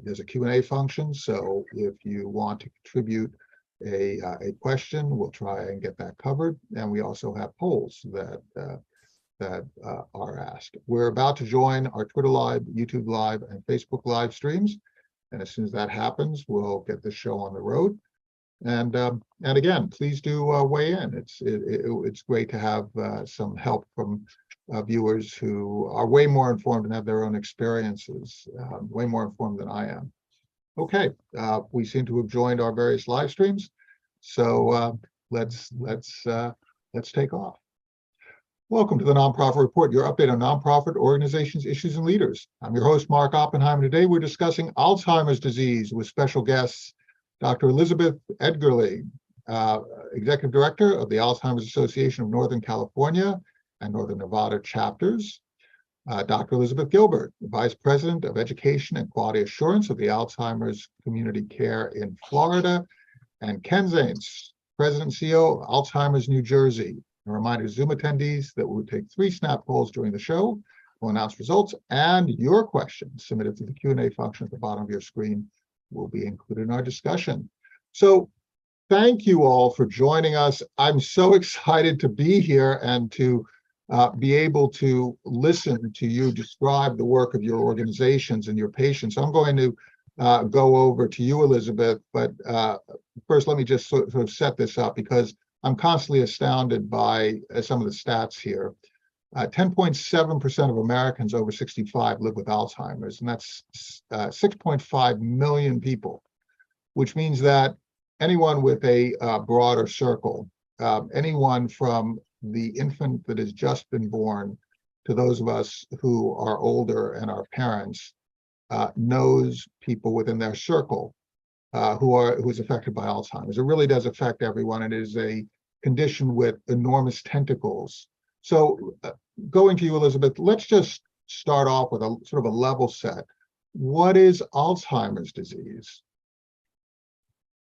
there's a Q&A function, so if you want to contribute a question, we'll try and get that covered. And we also have polls that are asked. We're about to join our Twitter Live, YouTube Live, and Facebook Live streams. And as soon as that happens, we'll get this show on the road. And again, please do weigh in. It's great to have some help from viewers who are way more informed and have their own experiences, way more informed than I am. Okay, we seem to have joined our various live streams, so let's take off. Welcome to the Nonprofit Report, your update on nonprofit organizations, issues, and leaders. I'm your host, Mark Oppenheimer. Today, we're discussing Alzheimer's disease with special guests, Dr. Elizabeth Edgerly, Executive Director of the Alzheimer's Association of Northern California and Northern Nevada chapters, Dr. Elizabeth Gilbert, Vice President of Education and Quality Assurance of the Alzheimer's Community Care in Florida, and Ken Zaentz, President and CEO of Alzheimer's New Jersey. A reminder to Zoom attendees that we'll take 3 snap polls during the show. We'll announce results, and your questions submitted through the Q&A function at the bottom of your screen will be included in our discussion. So thank you all for joining us. I'm so excited to be here and to be able to listen to you describe the work of your organizations and your patients. I'm going to go over to you, Elizabeth, but first let me just sort of set this up, because I'm constantly astounded by some of the stats here. 10.7% of Americans over 65 live with Alzheimer's, and that's 6.5 million people, which means that anyone with a broader circle, anyone from the infant that has just been born to those of us who are older and our parents, knows people within their circle who's affected by Alzheimer's. It really does affect everyone. It is a condition with enormous tentacles. So going to you, Elizabeth, let's just start off with a sort of a level set. What is Alzheimer's disease?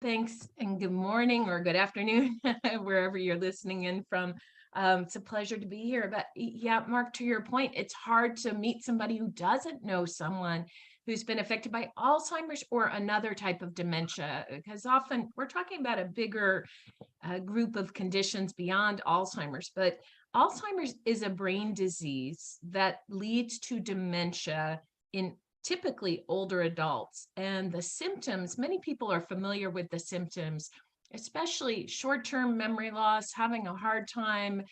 Thanks, and good morning or good afternoon, wherever you're listening in from. It's a pleasure to be here. But yeah, Mark, to your point, it's hard to meet somebody who doesn't know someone who's been affected by Alzheimer's or another type of dementia, because often we're talking about a bigger group of conditions beyond Alzheimer's. But Alzheimer's is a brain disease that leads to dementia in typically older adults. And the symptoms, many people are familiar with the symptoms, especially short-term memory loss, having a hard time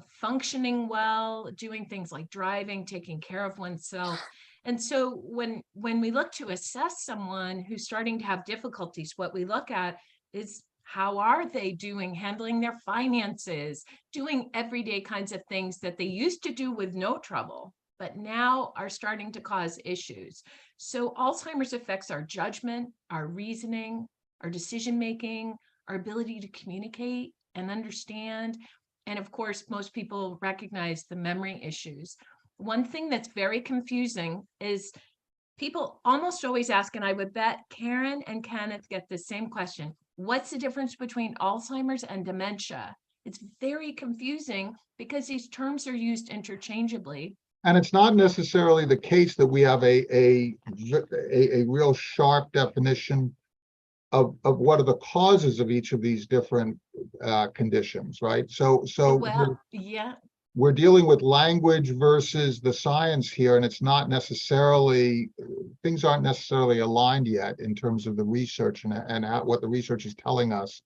functioning well, doing things like driving, taking care of oneself. And so when we look to assess someone who's starting to have difficulties, what we look at is how are they doing handling their finances, doing everyday kinds of things that they used to do with no trouble, but now are starting to cause issues. So Alzheimer's affects our judgment, our reasoning, our decision-making, our ability to communicate and understand. And of course, most people recognize the memory issues. One thing that's very confusing is people almost always ask, and I would bet Karen and Kenneth get the same question, what's the difference between Alzheimer's and dementia? It's very confusing because these terms are used interchangeably. And it's not necessarily the case that we have a real sharp definition of what are the causes of each of these different conditions, right? So well, yeah. We're dealing with language versus the science here, and it's not necessarily, things aren't necessarily aligned yet in terms of the research and what the research is telling us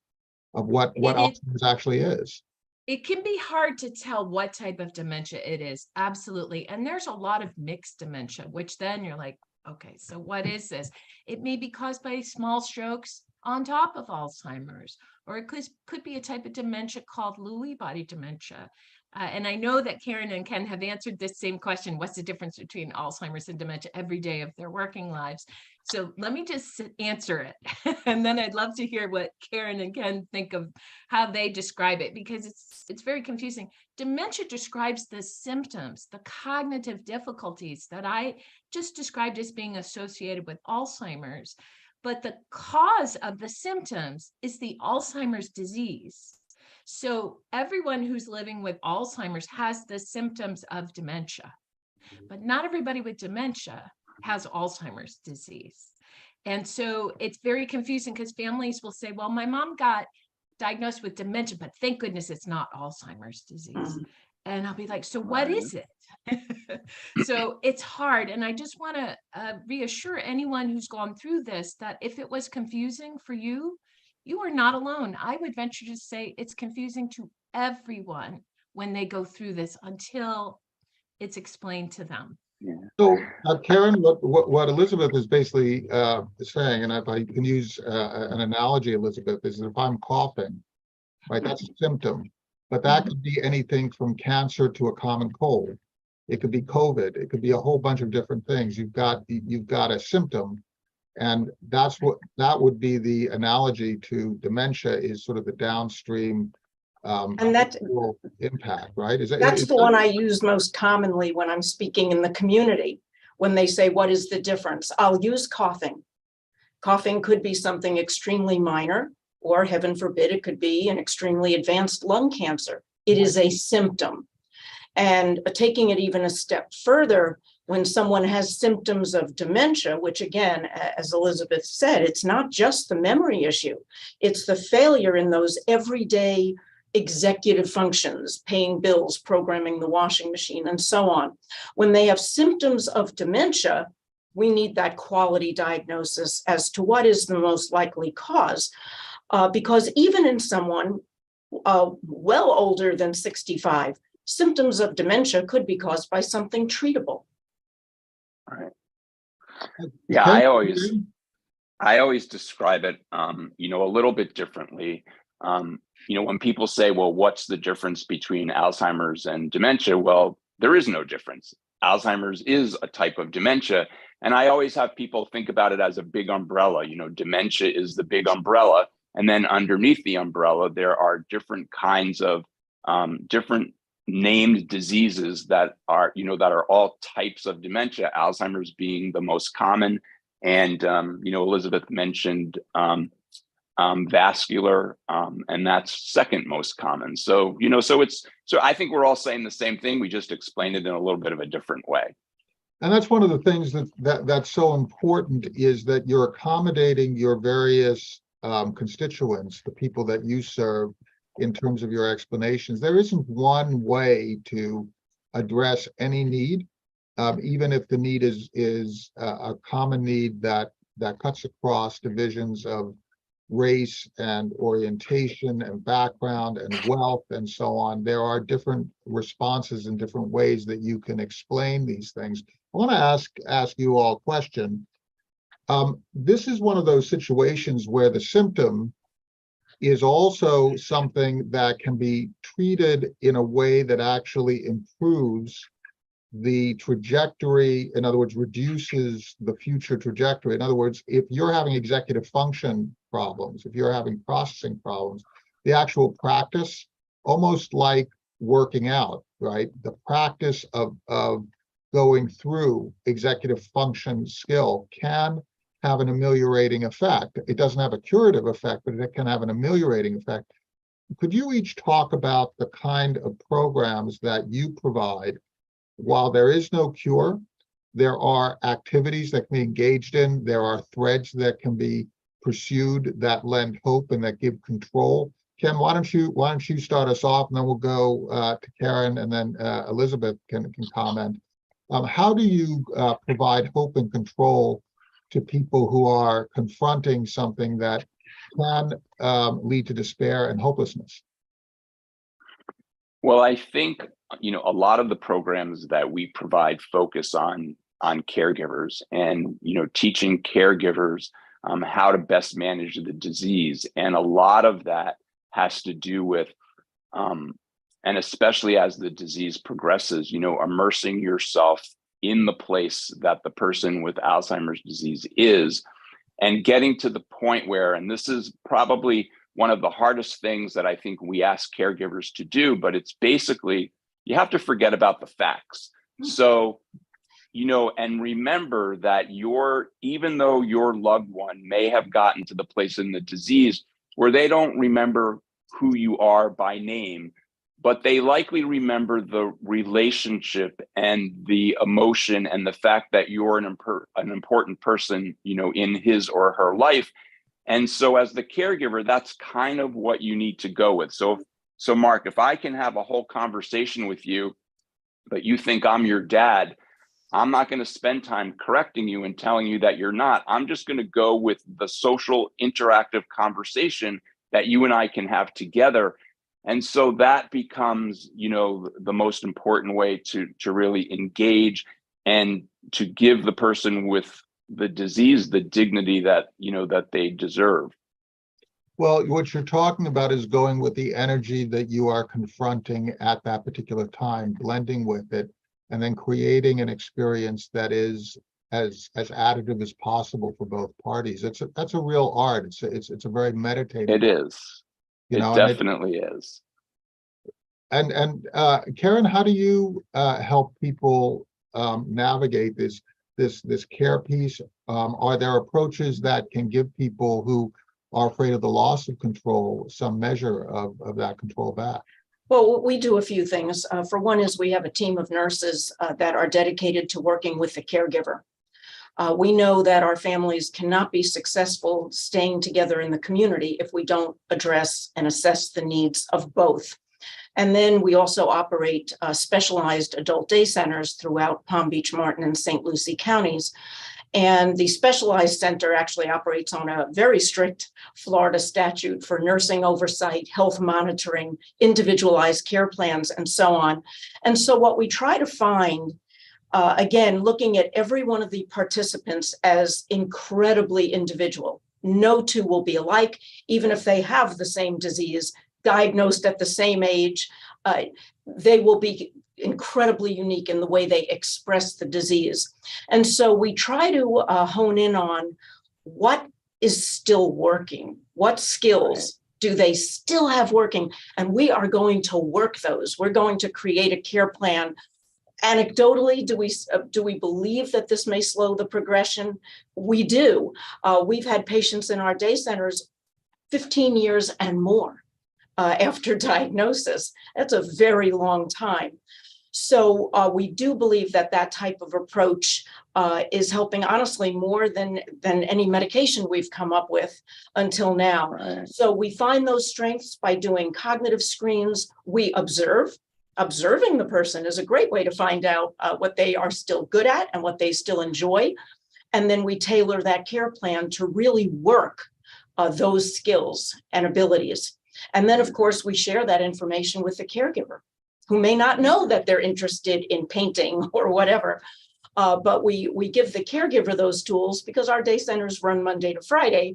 of what Alzheimer's actually is. It can be hard to tell what type of dementia it is, absolutely. And there's a lot of mixed dementia, which then you're like, okay, so what is this? It may be caused by small strokes on top of Alzheimer's, or it could be a type of dementia called Lewy body dementia. And I know that Karen and Ken have answered this same question, what's the difference between Alzheimer's and dementia every day of their working lives? So let me just answer it. And then I'd love to hear what Karen and Ken think of how they describe it, because it's very confusing. Dementia describes the symptoms, the cognitive difficulties that I just described as being associated with Alzheimer's. But the cause of the symptoms is the Alzheimer's disease. So everyone who's living with Alzheimer's has the symptoms of dementia, but not everybody with dementia has Alzheimer's disease. And so it's very confusing because families will say, well, my mom got diagnosed with dementia, but thank goodness it's not Alzheimer's disease. And I'll be like, so what is it? So it's hard. And I just want to reassure anyone who's gone through this that if it was confusing for you, you are not alone. I would venture to say it's confusing to everyone when they go through this until it's explained to them. So, Karen, what Elizabeth is basically saying, and if I can use an analogy, Elizabeth, is if I'm coughing, right, that's a symptom, but that could be anything from cancer to a common cold. It could be COVID. It could be a whole bunch of different things. You've got a symptom, and that would be the analogy to dementia, is sort of the downstream and that impact, right? that's the one I use most commonly when I'm speaking in the community. When they say, what is the difference? I'll use coughing. Coughing could be something extremely minor, or heaven forbid, it could be an extremely advanced lung cancer. It is a symptom. And taking it even a step further, when someone has symptoms of dementia, which again, as Elizabeth said, it's not just the memory issue, it's the failure in those everyday executive functions, paying bills, programming the washing machine, and so on. When they have symptoms of dementia, we need that quality diagnosis as to what is the most likely cause. Because even in someone well older than 65, symptoms of dementia could be caused by something treatable. Right. Yeah, I always describe it, a little bit differently. When people say, well, what's the difference between Alzheimer's and dementia? Well, there is no difference. Alzheimer's is a type of dementia. And I always have people think about it as a big umbrella. Dementia is the big umbrella. And then underneath the umbrella, there are different kinds of different named diseases that are all types of dementia, Alzheimer's being the most common. And, Elizabeth mentioned vascular, and that's second most common. So I think we're all saying the same thing. We just explained it in a little bit of a different way. And that's one of the things that's so important, is that you're accommodating your various constituents, the people that you serve, in terms of your explanations. There isn't one way to address any need, even if the need is a common need that cuts across divisions of race and orientation and background and wealth and so on. There are different responses and different ways that you can explain these things. I want to ask you all a question. This is one of those situations where the symptom is also something that can be treated in a way that actually improves the trajectory, in other words, reduces the future trajectory. In other words, if you're having executive function problems, if you're having processing problems, the actual practice, almost like working out, right? The practice of going through executive function skill can have an ameliorating effect. It doesn't have a curative effect, but it can have an ameliorating effect. Could you each talk about the kind of programs that you provide? While there is no cure, there are activities that can be engaged in, there are threads that can be pursued that lend hope and that give control. Ken, why don't you start us off, and then we'll go to Karen, and then Elizabeth can comment. How do you provide hope and control to people who are confronting something that can lead to despair and hopelessness? Well, I think, a lot of the programs that we provide focus on caregivers and, teaching caregivers how to best manage the disease. And a lot of that has to do with, and especially as the disease progresses, immersing yourself in the place that the person with Alzheimer's disease is, and getting to the point where, and this is probably one of the hardest things that I think we ask caregivers to do, but it's basically, you have to forget about the facts. So, and remember that even though your loved one may have gotten to the place in the disease where they don't remember who you are by name, but they likely remember the relationship and the emotion and the fact that you're an important person, in his or her life. And so as the caregiver, that's kind of what you need to go with. So Mark, if I can have a whole conversation with you, but you think I'm your dad, I'm not going to spend time correcting you and telling you that you're not. I'm just going to go with the social interactive conversation that you and I can have together. And so that becomes, the most important way to really engage and to give the person with the disease the dignity that, that they deserve. Well, what you're talking about is going with the energy that you are confronting at that particular time, blending with it, and then creating an experience that is as additive as possible for both parties. That's a real art. It's a very meditative. It is. It definitely is. And Karen, how do you help people navigate this care piece? Are there approaches that can give people who are afraid of the loss of control some measure of that control back? Well, we do a few things. For one is we have a team of nurses that are dedicated to working with the caregiver. We know that our families cannot be successful staying together in the community if we don't address and assess the needs of both. And then we also operate specialized adult day centers throughout Palm Beach, Martin, and St. Lucie counties. And the specialized center actually operates on a very strict Florida statute for nursing oversight, health monitoring, individualized care plans, and so on. And so what we try to find, again, looking at every one of the participants as incredibly individual. No two will be alike, even if they have the same disease, diagnosed at the same age, they will be incredibly unique in the way they express the disease. And so we try to hone in on what is still working, what skills do they still have working, and we are going to work those. We're going to create a care plan. Anecdotally, do we believe that this may slow the progression? We do. We've had patients in our day centers 15 years and more after diagnosis. That's a very long time. So we do believe that that type of approach is helping, honestly, more than any medication we've come up with until now. Right. So we find those strengths by doing cognitive screens. We observe. Observing the person is a great way to find out what they are still good at and what they still enjoy. And then we tailor that care plan to really work those skills and abilities. And then, of course, we share that information with the caregiver, who may not know that they're interested in painting or whatever. But we give the caregiver those tools because our day centers run Monday to Friday.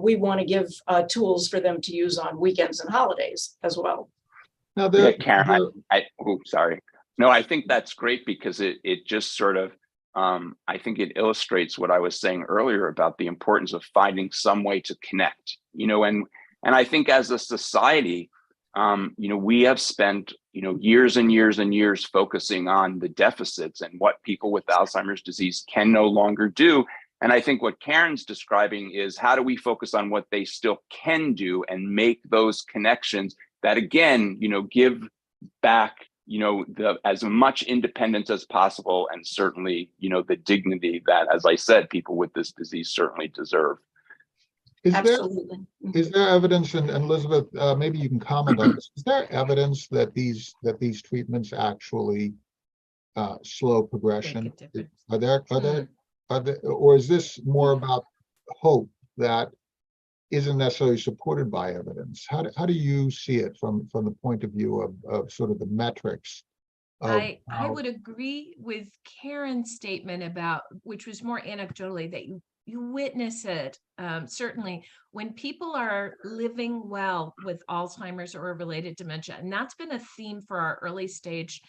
We want to give tools for them to use on weekends and holidays as well. Now, Karen, sorry. No, I think that's great because it just sort of, I think it illustrates what I was saying earlier about the importance of finding some way to connect, and I think as a society, we have spent, years and years and years focusing on the deficits and what people with Alzheimer's disease can no longer do. And I think what Karen's describing is how do we focus on what they still can do and make those connections that, again, give back, as much independence as possible, and certainly, the dignity that, as I said, people with this disease certainly deserve. Absolutely. Is there evidence, and Elizabeth, maybe you can comment on this, is there evidence that these treatments actually slow progression? Are there, or is this more about hope that isn't necessarily supported by evidence? How do you see it from the point of view of sort of the metrics? I would agree with Karen's statement about, which was more anecdotally, that you witness it. Certainly when people are living well with Alzheimer's or related dementia, and that's been a theme for our early stage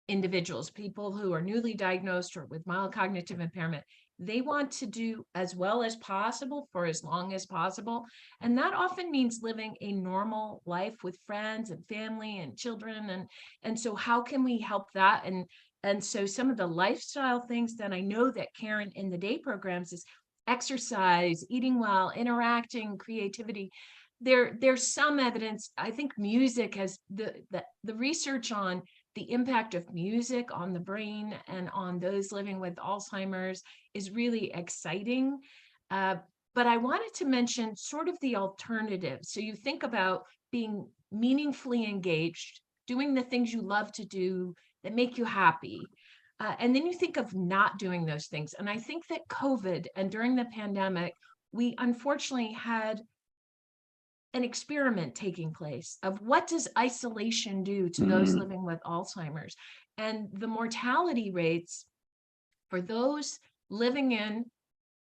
individuals, people who are newly diagnosed or with mild cognitive impairment, they want to do as well as possible for as long as possible. And that often means living a normal life with friends and family and children. And so how can we help that? And so some of the lifestyle things that I know that Karen in the day programs is exercise, eating well, interacting, creativity. there's some evidence. I think music has the research on the impact of music on the brain and on those living with Alzheimer's is really exciting. But I wanted to mention sort of the alternative. So you think about being meaningfully engaged, doing the things you love to do that make you happy. And then you think of not doing those things. And I think that COVID and during the pandemic, we unfortunately had an experiment taking place of what does isolation do to those living with Alzheimer's, and the mortality rates for those living in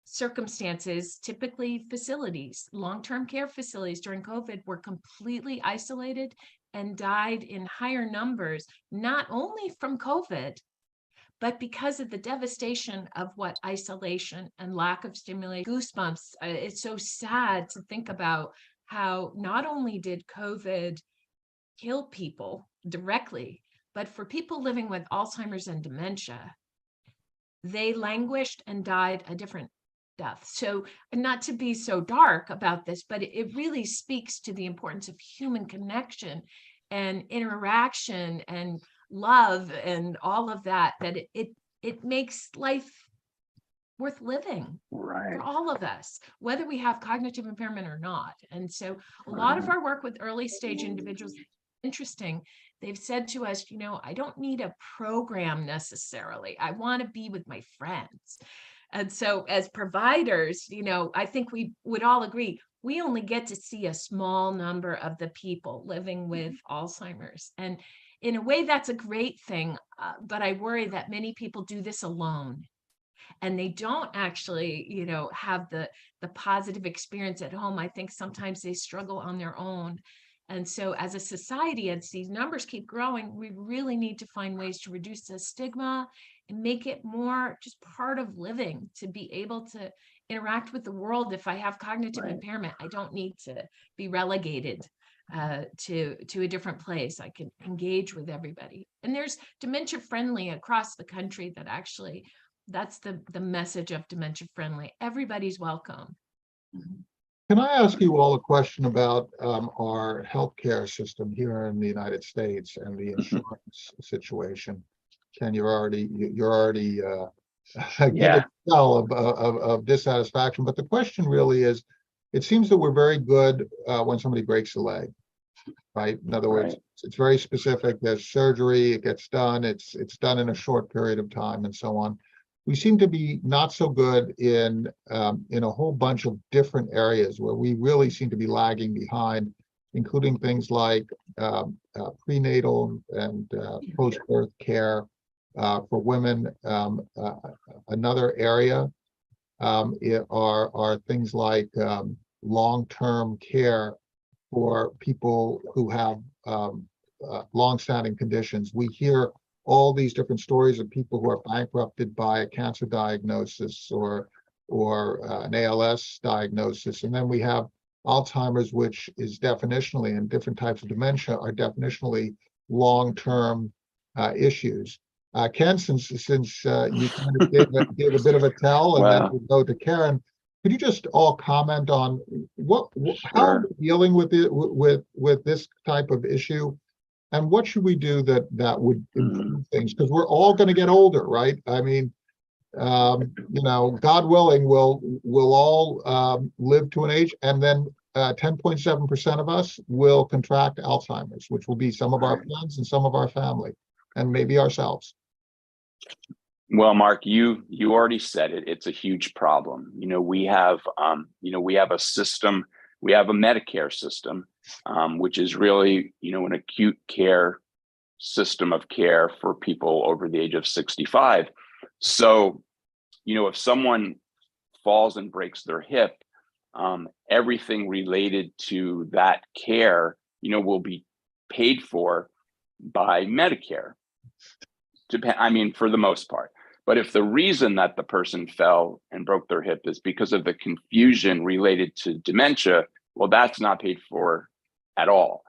circumstances, typically facilities, long-term care facilities during COVID, were completely isolated and died in higher numbers, not only from COVID, but because of the devastation of what isolation and lack of stimulation. Goosebumps. It's so sad to think about how not only did COVID kill people directly, but for people living with Alzheimer's and dementia, they languished and died a different death. So, not to be so dark about this, but it really speaks to the importance of human connection and interaction and love and all of that, that it makes life worth living for all of us, whether we have cognitive impairment or not. And so a lot of our work with early stage individuals, interesting, they've said to us, I don't need a program necessarily. I want to be with my friends. And so as providers, I think we would all agree, we only get to see a small number of the people living with Alzheimer's. And in a way, that's a great thing. But I worry that many people do this alone. And they don't actually, have the positive experience at home. I think sometimes they struggle on their own. And so as a society, as these numbers keep growing, we really need to find ways to reduce the stigma and make it more just part of living, to be able to interact with the world. If I have cognitive impairment, I don't need to be relegated to a different place. I can engage with everybody. And there's dementia friendly across the country that actually, that's the message of dementia friendly. Everybody's welcome. Can I ask you all a question about our healthcare system here in the United States and the insurance situation? Ken, you're already getting a tell of dissatisfaction, but the question really is, it seems that we're very good when somebody breaks a leg, right? In other words, it's very specific. There's surgery, it gets done, it's done in a short period of time, and so on. We seem to be not so good in a whole bunch of different areas where we really seem to be lagging behind, including things like prenatal and post-birth care for women. Another area are things like long-term care for people who have long-standing conditions. We hear all these different stories of people who are bankrupted by a cancer diagnosis or an ALS diagnosis. And then we have Alzheimer's, which is definitionally, and different types of dementia are definitionally long-term issues. Ken, since you kind of gave a bit of a tell, and then we'll go to Karen, could you just all comment on how are we dealing with it, with this type of issue? And what should we do that would improve things? Because we're all going to get older, right? I mean, God willing, we'll all live to an age, and then 10.7% of us will contract Alzheimer's, which will be some of our friends and some of our family, and maybe ourselves. Well, Mark, you already said it. It's a huge problem. We have a system. We have a Medicare system, which is really, an acute care system of care for people over the age of 65. So, if someone falls and breaks their hip, everything related to that care, will be paid for by Medicare. For the most part. But if the reason that the person fell and broke their hip is because of the confusion related to dementia, well, that's not paid for at all.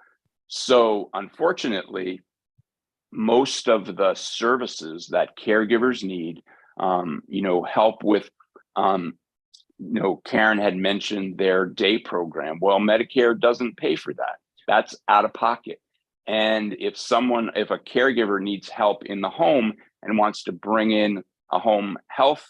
So unfortunately, most of the services that caregivers need, help with Karen had mentioned their day program. Well, Medicare doesn't pay for that. That's out of pocket. And if a caregiver needs help in the home and wants to bring in a home health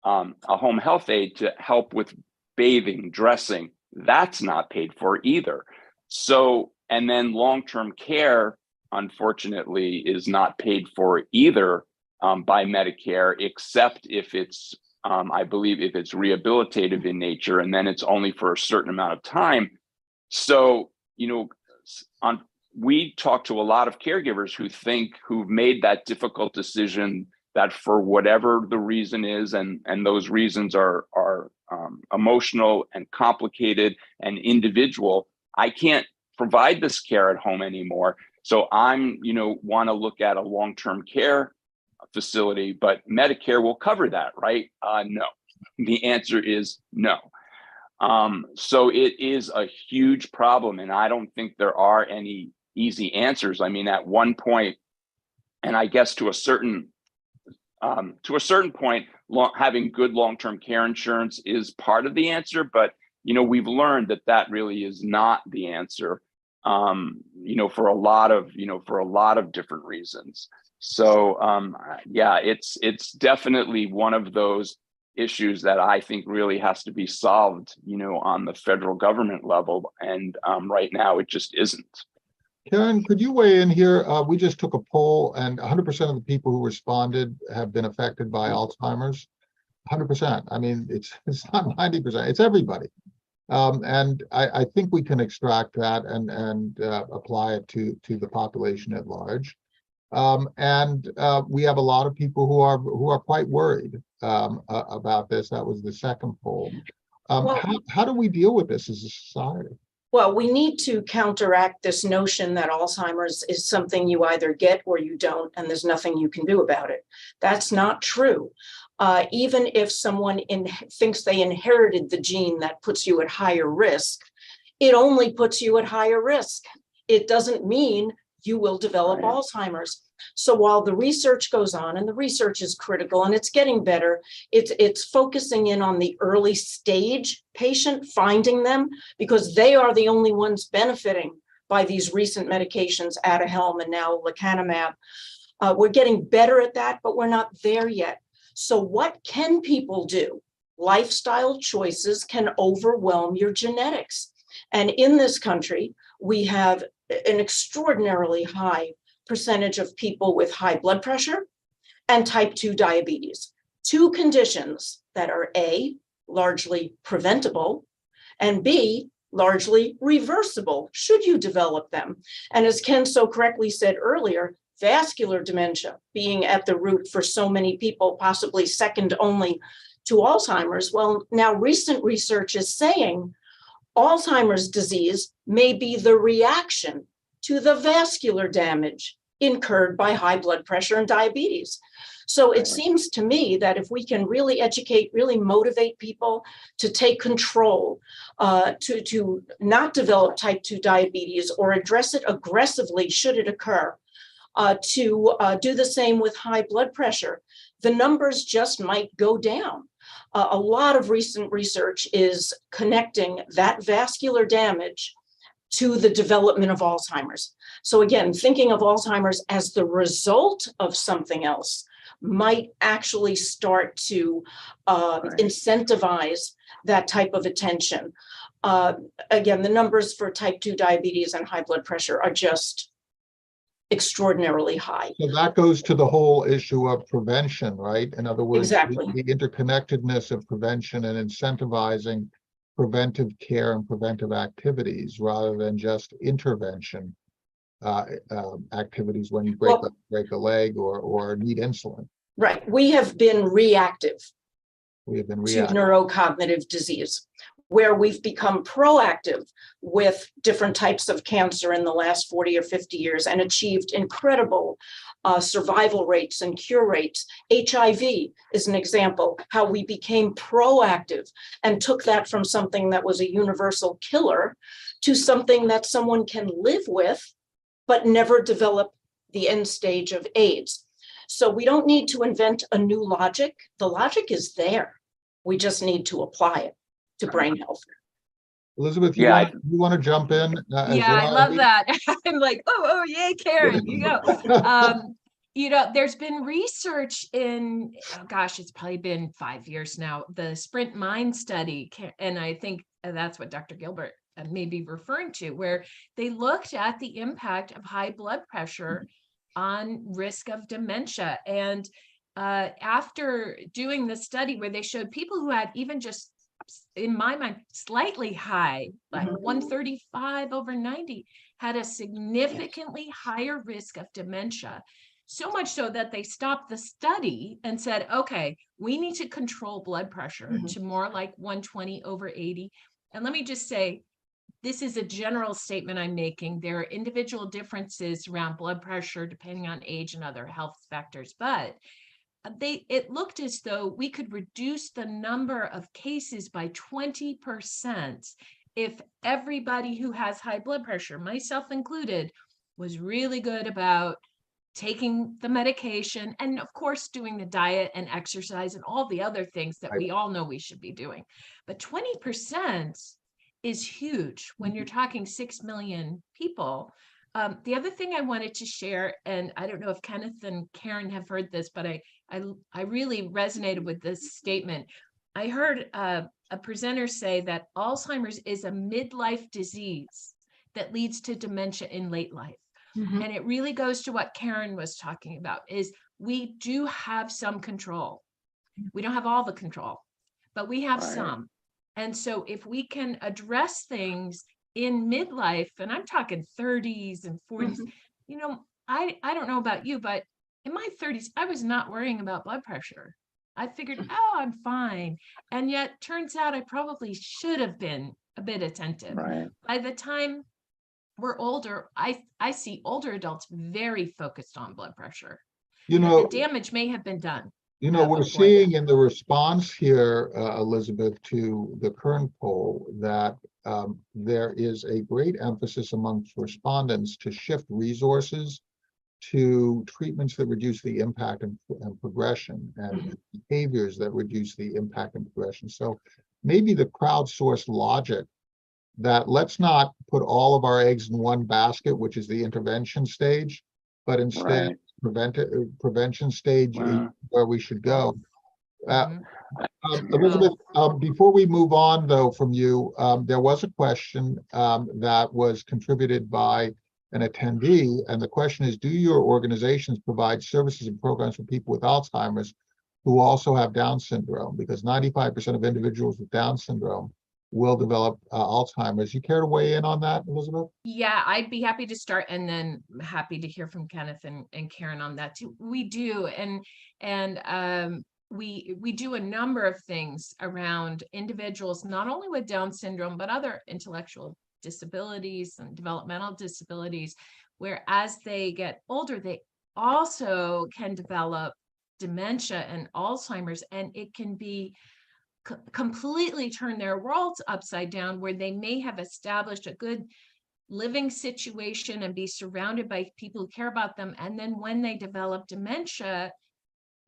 aide to help with bathing, dressing, that's not paid for either. So, and then long-term care, unfortunately, is not paid for either by Medicare, except if it's, I believe, if it's rehabilitative in nature, and then it's only for a certain amount of time. So, we talk to a lot of caregivers who've made that difficult decision that for whatever the reason is, and those reasons are emotional and complicated and individual, I can't provide this care at home anymore. So I'm, want to look at a long-term care facility, but Medicare will cover that, right? No. The answer is no. So it is a huge problem, and I don't think there are any easy answers. I mean, at one point, and I guess to a certain point, having good long-term care insurance is part of the answer, but we've learned that really is not the answer. For a lot of different reasons. So yeah, it's definitely one of those issues that I think really has to be solved, on the federal government level, and right now it just isn't. Karen, could you weigh in here? We just took a poll, and 100% of the people who responded have been affected by Alzheimer's. 100%. I mean, it's not 90%. It's everybody. And I think we can extract that and apply it to the population at large. And we have a lot of people who are quite worried about this. That was the second poll. How do we deal with this as a society? Well, we need to counteract this notion that Alzheimer's is something you either get or you don't, and there's nothing you can do about it. That's not true. Even if someone thinks they inherited the gene that puts you at higher risk, it only puts you at higher risk. It doesn't mean you will develop Alzheimer's. So while the research goes on, and the research is critical and it's getting better, it's focusing in on the early stage patient, finding them, because they are the only ones benefiting by these recent medications, Aduhelm and now lecanemab. We're getting better at that, but we're not there yet. So what can people do? Lifestyle choices can overwhelm your genetics. And in this country, we have an extraordinarily high percentage of people with high blood pressure and type 2 diabetes. Two conditions that are A, largely preventable, and B, largely reversible, should you develop them. And as Ken so correctly said earlier, vascular dementia being at the root for so many people, possibly second only to Alzheimer's. Well, now recent research is saying Alzheimer's disease may be the reaction to the vascular damage incurred by high blood pressure and diabetes. So it seems to me that if we can really educate, really motivate people to take control, to not develop type 2 diabetes or address it aggressively should it occur, to do the same with high blood pressure, the numbers just might go down. A lot of recent research is connecting that vascular damage to the development of Alzheimer's. So again, thinking of Alzheimer's as the result of something else might actually start to incentivize that type of attention. Again, the numbers for type 2 diabetes and high blood pressure are just extraordinarily high. So that goes to the whole issue of prevention, right? In other words, Exactly. the interconnectedness of prevention and incentivizing preventive care and preventive activities rather than just intervention activities when you break a leg or need insulin. Right. We have been reactive We have been to reacting. neurocognitive disease, where we've become proactive with different types of cancer in the last 40 or 50 years and achieved incredible survival rates and cure rates. HIV is an example, how we became proactive and took that from something that was a universal killer to something that someone can live with, but never develop the end stage of AIDS. So we don't need to invent a new logic. The logic is there. We just need to apply it to brain health. Elizabeth, Yeah, you want to jump in? As Yeah, I well? love that. I'm like, oh, yay, Karen, you go. There's been research in, oh gosh, it's probably been 5 years now, the Sprint Mind study. And I think that's what Dr. Gilbert may be referring to, where they looked at the impact of high blood pressure on risk of dementia. And after doing the study where they showed people who had even just, in my mind, slightly high, like 135 over 90, had a significantly higher risk of dementia. So much so that they stopped the study and said, okay, we need to control blood pressure to more like 120 over 80. And let me just say, this is a general statement I'm making. There are individual differences around blood pressure depending on age and other health factors, but it looked as though we could reduce the number of cases by 20% if everybody who has high blood pressure, myself included, was really good about taking the medication and of course doing the diet and exercise and all the other things that we all know we should be doing. But 20% is huge when you're talking 6 million people. The other thing I wanted to share, and I don't know if Kenneth and Karen have heard this, but I really resonated with this statement. I heard a presenter say that Alzheimer's is a midlife disease that leads to dementia in late life. And it really goes to what Karen was talking about, is we do have some control. We don't have all the control, but we have some. And so if we can address things in midlife, and I'm talking 30s and 40s, I don't know about you, but in my 30s, I was not worrying about blood pressure. I figured, oh, I'm fine. And yet turns out I probably should have been a bit attentive. By the time we're older, I see older adults very focused on blood pressure. The damage may have been done. We're seeing in the response here, Elizabeth, to the current poll that there is a great emphasis amongst respondents to shift resources to treatments that reduce the impact and progression, and behaviors that reduce the impact and progression. So maybe the crowdsourced logic that let's not put all of our eggs in one basket, which is the intervention stage, but instead prevention stage is where we should go. Elizabeth, before we move on though from you, there was a question that was contributed by an attendee, and the question is, do your organizations provide services and programs for people with Alzheimer's who also have Down syndrome? Because 95% of individuals with Down syndrome will develop Alzheimer's. You care to weigh in on that, Elizabeth? Yeah, I'd be happy to start, and then happy to hear from Kenneth and Karen on that too. We do, and we do a number of things around individuals, not only with Down syndrome, but other intellectual disabilities and developmental disabilities, where as they get older, they also can develop dementia and Alzheimer's, and it can be completely turn their worlds upside down, where they may have established a good living situation and be surrounded by people who care about them. And then when they develop dementia,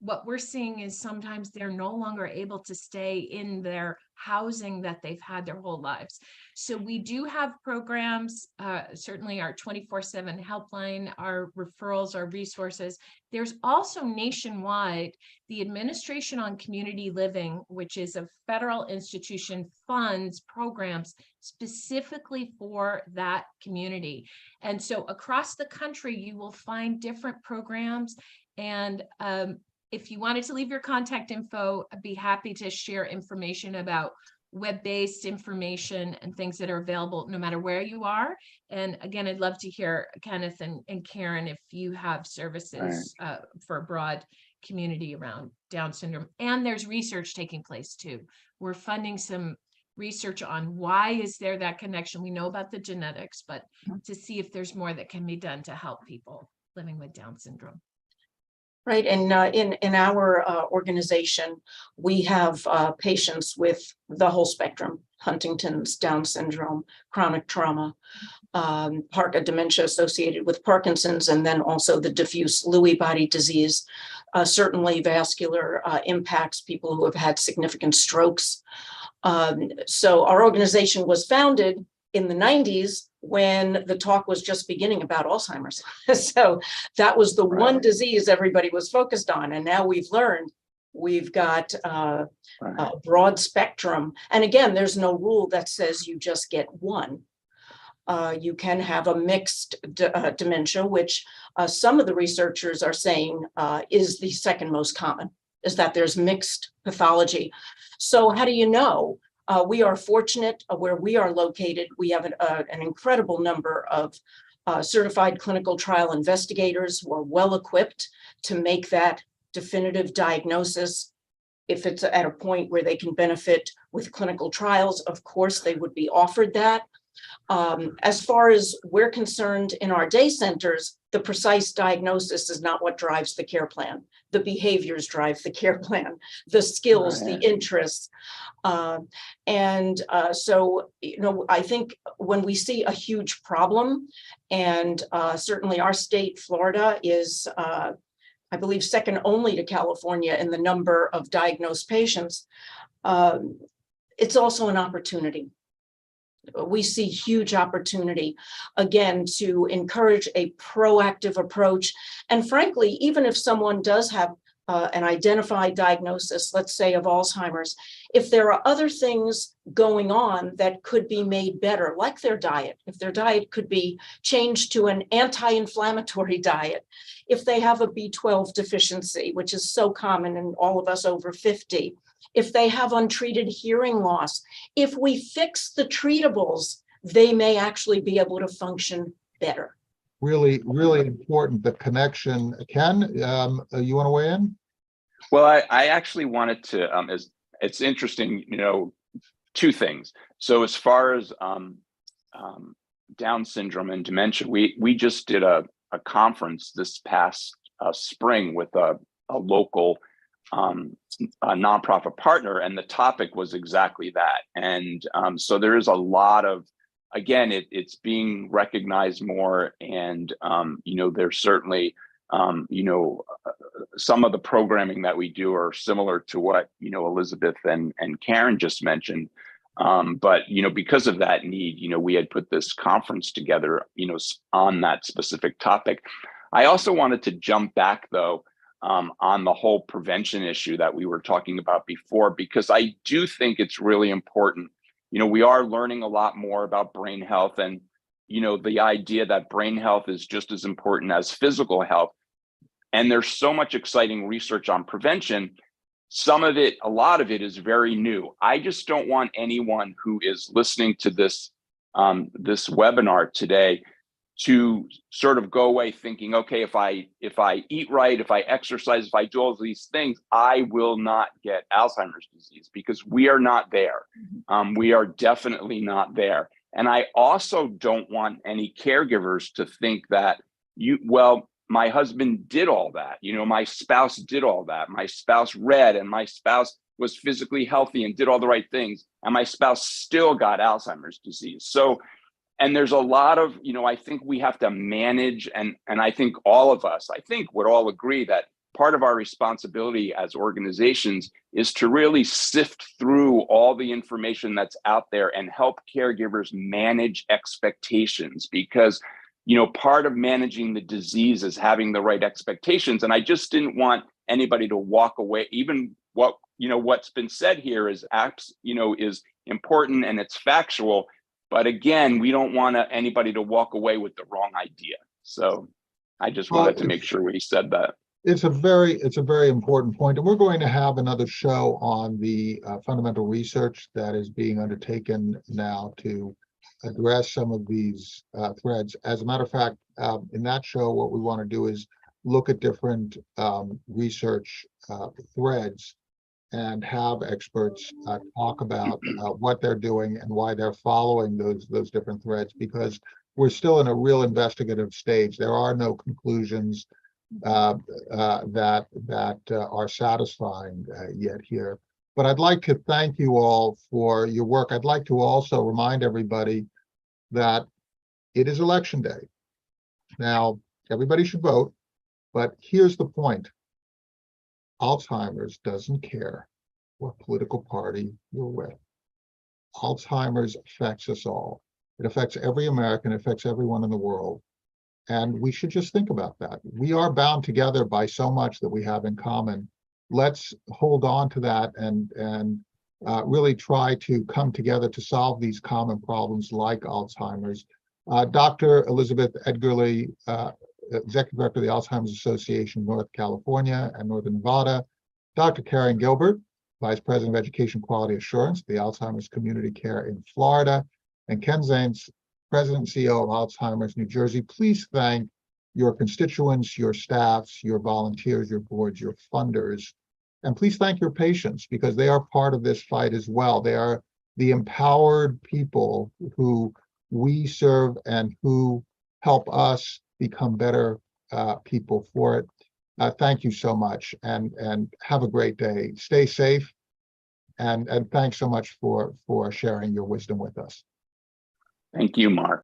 what we're seeing is sometimes they're no longer able to stay in their housing that they've had their whole lives. So we do have programs, certainly our 24/7 helpline, our referrals, our resources. There's also nationwide, the Administration on Community Living, which is a federal institution, funds programs specifically for that community. And so across the country, you will find different programs. And if you wanted to leave your contact info, I'd be happy to share information about web-based information and things that are available no matter where you are. And again, I'd love to hear Kenneth and Karen if you have services for a broad community around Down syndrome. And there's research taking place too. We're funding some research on why is there that connection. We know about the genetics, but to see if there's more that can be done to help people living with Down syndrome. Right, and in our organization, we have patients with the whole spectrum: Huntington's, Down syndrome, chronic trauma, dementia associated with Parkinson's, and then also the diffuse Lewy body disease. certainly vascular impacts, people who have had significant strokes. So our organization was founded in the 90s when the talk was just beginning about Alzheimer's. So that was the one disease everybody was focused on. And now we've learned we've got a broad spectrum. And again, there's no rule that says you just get one. You can have a mixed dementia, which some of the researchers are saying is the second most common, is that there's mixed pathology. So how do you know? We are fortunate where we are located. We have an incredible number of certified clinical trial investigators who are well equipped to make that definitive diagnosis. If it's at a point where they can benefit with clinical trials, of course, they would be offered that. As far as we're concerned in our day centers, the precise diagnosis is not what drives the care plan. The behaviors drive the care plan, the skills, the interests. So, you know, I think when we see a huge problem, and certainly our state, Florida, is, I believe, second only to California in the number of diagnosed patients, it's also an opportunity. We see huge opportunity, again, to encourage a proactive approach. And frankly, even if someone does have an identified diagnosis, let's say of Alzheimer's, if there are other things going on that could be made better, like their diet, if their diet could be changed to an anti-inflammatory diet, if they have a B12 deficiency, which is so common in all of us over 50, if they have untreated hearing loss, if we fix the treatables, they may actually be able to function better. Really, really important, the connection. Ken, you want to weigh in? Well, I actually wanted to, it's interesting, you know, two things. So as far as Down syndrome and dementia, we just did a conference this past spring with a local a nonprofit partner, and the topic was exactly that. And so there is a lot of, again, it's being recognized more, and you know, there's certainly you know, some of the programming that we do are similar to what, you know, Elizabeth and Karen just mentioned. But, you know, because of that need, you know, we had put this conference together, you know, on that specific topic. I also wanted to jump back, though, on the whole prevention issue that we were talking about before, because I do think it's really important. You know, we are learning a lot more about brain health, and, you know, the idea that brain health is just as important as physical health. And there's so much exciting research on prevention. Some of it, a lot of it is very new. I just don't want anyone who is listening to this, this webinar today to sort of go away thinking, okay, if I eat right, if I exercise, if I do all of these things, I will not get Alzheimer's disease, because we are not there. We are definitely not there. And I also don't want any caregivers to think that well, my husband did all that, you know, my spouse did all that, my spouse read, and my spouse was physically healthy and did all the right things, and my spouse still got Alzheimer's disease. So, and there's a lot of, you know, I think we have to manage, and I think all of us, I think would all agree that part of our responsibility as organizations is to really sift through all the information that's out there and help caregivers manage expectations, because, you know, part of managing the disease is having the right expectations. And I just didn't want anybody to walk away, even what, you know, what's been said here is you know, is important and it's factual. But again, we don't want anybody to walk away with the wrong idea. So I just wanted to make sure we said that. It's a very important point, and we're going to have another show on the fundamental research that is being undertaken now to address some of these threads. As a matter of fact, in that show, what we want to do is look at different research threads and have experts talk about what they're doing and why they're following those different threads, because we're still in a real investigative stage. There are no conclusions that are satisfying yet here. But I'd like to thank you all for your work. I'd like to also remind everybody that it is election day. Now, everybody should vote, but here's the point. Alzheimer's doesn't care what political party you're with. Alzheimer's affects us all. It affects every American, it affects everyone in the world. And we should just think about that. We are bound together by so much that we have in common. Let's hold on to that and really try to come together to solve these common problems like Alzheimer's. Dr. Elizabeth Edgerly, Executive Director of the Alzheimer's Association, North California and Northern Nevada. Dr. Karen Gilbert, Vice President of Education Quality Assurance, the Alzheimer's Community Care in Florida. And Ken Zaentz, President and CEO of Alzheimer's New Jersey. Please thank your constituents, your staffs, your volunteers, your boards, your funders. And please thank your patients, because they are part of this fight as well. They are the empowered people who we serve and who help us become better people for it. Thank you so much, and have a great day. Stay safe, and thanks so much for sharing your wisdom with us. Thank you, Mark.